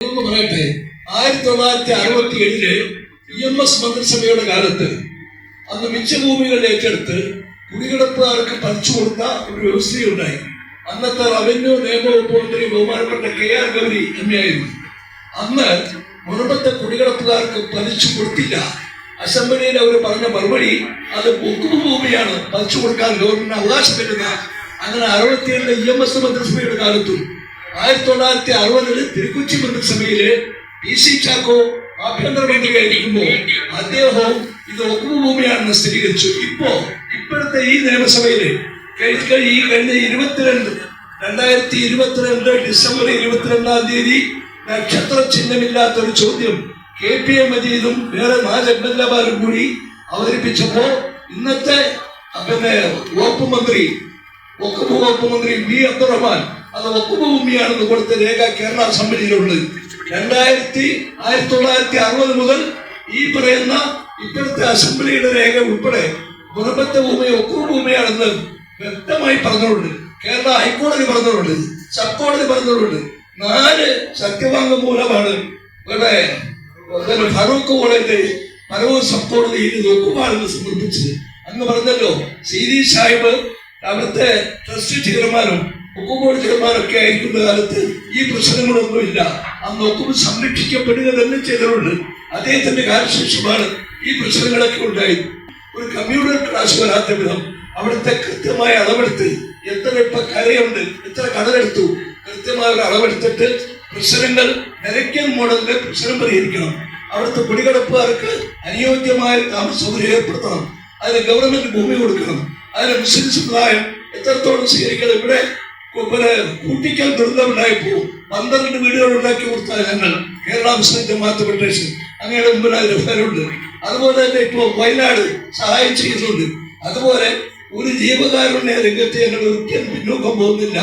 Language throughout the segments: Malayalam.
പറയട്ടെ, 1967 EMS മന്ത്രിസഭയുടെ കാലത്ത് അന്ന് മിച്ചഭൂമികൾ ഏറ്റെടുത്ത് കുടികിടപ്പുകാർക്ക് പറിച്ചു കൊടുത്ത ഒരു വ്യവസ്ഥയുണ്ടായി. അന്നത്തെ റവന്യൂ നിയമവകുപ്പ് മന്ത്രി ബഹുമാനപ്പെട്ട KR ഗൗരി MA ആയിരുന്നു. അന്ന് മുൻപത്തെ കുടികിടപ്പുകാർക്ക് പറിച്ചു കൊടുത്തില്ല. അസംബ്ലിയിൽ അവർ പറഞ്ഞ മറുപടി, അത് ഭൂമിയാണ്, പറിച്ചു കൊടുക്കാൻ ഗവൺമെന്റിന് അവകാശപ്പെട്ടില്ല. അങ്ങനെ 67 EMS മന്ത്രിസഭയുടെ കാലത്തും 1960 തിരുക്കൊച്ചി മന്ത്രിസഭയില് PC ചാക്കോ ആഭ്യന്തരമന്ത്രിയായിരിക്കുമ്പോൾ അദ്ദേഹവും ഇത് വഖഫ് ഭൂമിയാണെന്ന് സ്ഥിരീകരിച്ചു. ഇപ്പോഴത്തെ ഈ നിയമസഭയില് കഴിഞ്ഞ 2022 ഡിസംബർ 22-ാം തീയതി നക്ഷത്ര ചിഹ്നമില്ലാത്തൊരു ചോദ്യം KPA മജീദും വേറെ 4 MLAമാരും കൂടി അവതരിപ്പിച്ചപ്പോ ഇന്നത്തെ വകുപ്പ് മന്ത്രി V അബ്ദുറഹ്മാൻ അത് വഖഫ് ഭൂമിയാണെന്ന് കൊടുത്ത രേഖ കേരള അസംബ്ലിയിലുണ്ട്. 1960 മുതൽ ഈ പറയുന്ന ഇപ്പോഴത്തെ അസംബ്ലിയുടെ രേഖ ഉൾപ്പെടെ മുൻപത്തെ ഭൂമി വഖഫ് ഭൂമിയാണെന്ന് വ്യക്തമായി പറഞ്ഞിട്ടുണ്ട്. കേരള ഹൈക്കോടതി പറഞ്ഞിട്ടുണ്ട്, സബ് കോടതി പറഞ്ഞിട്ടുണ്ട്. 4 സത്യവാങ്മൂലമാണ് ഇവിടെ ഫറൂഖ് കോളേജ് ഫറൂഖ് സബ് കോടതിയിൽ വഖഫാണെന്ന് സമർപ്പിച്ചത്. അങ്ങ് പറഞ്ഞല്ലോ, CD സാഹിബ് അവിടുത്തെ ട്രസ്റ്റ് ചെയർമാനും വഖഫ് ബോർഡ് ചെയർമാനൊക്കെ ആയിരിക്കുന്ന കാലത്ത് ഈ പ്രശ്നങ്ങളൊന്നുമില്ല. അന്ന് വഖഫ് സംരക്ഷിക്കപ്പെടുക തന്നെ ചെയ്തിട്ടുണ്ട്. അദ്ദേഹത്തിന്റെ കാലശേഷമാണ് ഈ പ്രശ്നങ്ങളൊക്കെ ഉണ്ടായത്. ഒരു കമ്മ്യൂണൽ ക്ലാസ് വരാത്ത വിധം അവിടുത്തെ കൃത്യമായ അളവെടുത്ത് എത്ര ഇപ്പൊ കരയുണ്ട്, എത്ര കടലെടുത്തു, കൃത്യമായ ഒരു അളവെടുത്തിട്ട് പ്രശ്നങ്ങൾ നിരക്കൽ മോഡലിലെ പ്രശ്നം പരിഹരിക്കണം. അവിടുത്തെ കുടികിടപ്പുകാർക്ക് അനുയോജ്യമായ താമസ സൗകര്യം ഏർപ്പെടുത്തണം. അതിന് ഗവൺമെന്റ് ഭൂമി കൊടുക്കണം. അതിന് മുസ്ലിം സമുദായം എത്രത്തോളം സ്വീകരിക്കണം. ഇവിടെ കൂട്ടിക്കൽ ദുരന്തമുണ്ടായപ്പോ 12 വീടുകൾ ഉണ്ടാക്കി കൊടുത്ത ഞങ്ങൾ കേരള മുസ്ലിം ജമാഅത്ത് ഫെഡറേഷൻ അങ്ങയുടെ മുമ്പിൽ റഫറുണ്ട്. അതുപോലെ തന്നെ ഇപ്പോ വയനാട് സഹായം ചെയ്യുന്നുണ്ട്. അതുപോലെ ഒരു ജീവകാരുണ്യ രംഗത്തെ ഞങ്ങൾ ഒരിക്കലും പിന്നോക്കം പോകുന്നില്ല.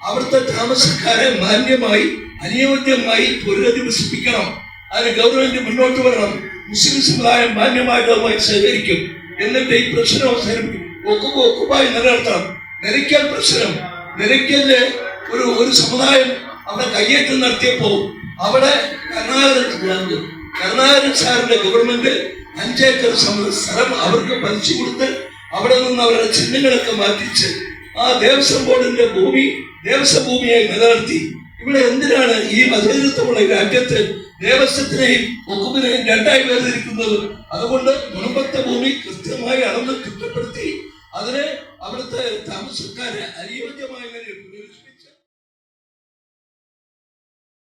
അവിടുത്തെ താമസക്കാരെ മാന്യമായി അനുയോജ്യമായി പുനരധിവസിപ്പിക്കണം. അതിന് ഗവൺമെന്റ് മുന്നോട്ട് വരണം. മുസ്ലിം സമുദായം മാന്യമായിട്ട് അതുമായി സഹകരിക്കും. എന്നിട്ട് ഈ പ്രശ്നം അവസാനിപ്പിക്കും. ഒക്കുമായി നിലനിർത്തണം. നിരക്കൽ പ്രശ്നം, നിരക്കലില് ഒരു സമുദായം അവിടെ കയ്യേറ്റം നടത്തിയപ്പോ അവിടെ കരുണാകരൻ സാറിന്റെ ഗവൺമെന്റ് 5 ഏക്കർ സ്ഥലം അവർക്ക് പതിച്ചു കൊടുത്ത് അവിടെ നിന്ന് അവരുടെ ചിഹ്നങ്ങളൊക്കെ മാറ്റിച്ച് ആ ദേവസ്വം ബോർഡിന്റെ ഭൂമി ദേവസ്വം ഭൂമിയായി നിലനിർത്തി. ഇവിടെ എന്തിനാണ് ഈ മതേതരത്വമുള്ള രാജ്യത്ത് ദേവസ്വത്തിനെയും വഖഫിനെയും 2ആയി വേർതിരിക്കുന്നത്? അതുകൊണ്ട് മുൻപത്തെ ഭൂമി കൃത്യമായി അളന്ന് തിട്ടപ്പെടുത്തി അതിനെ അവിടുത്തെ താമസക്കാരെ അനുയോജ്യമായ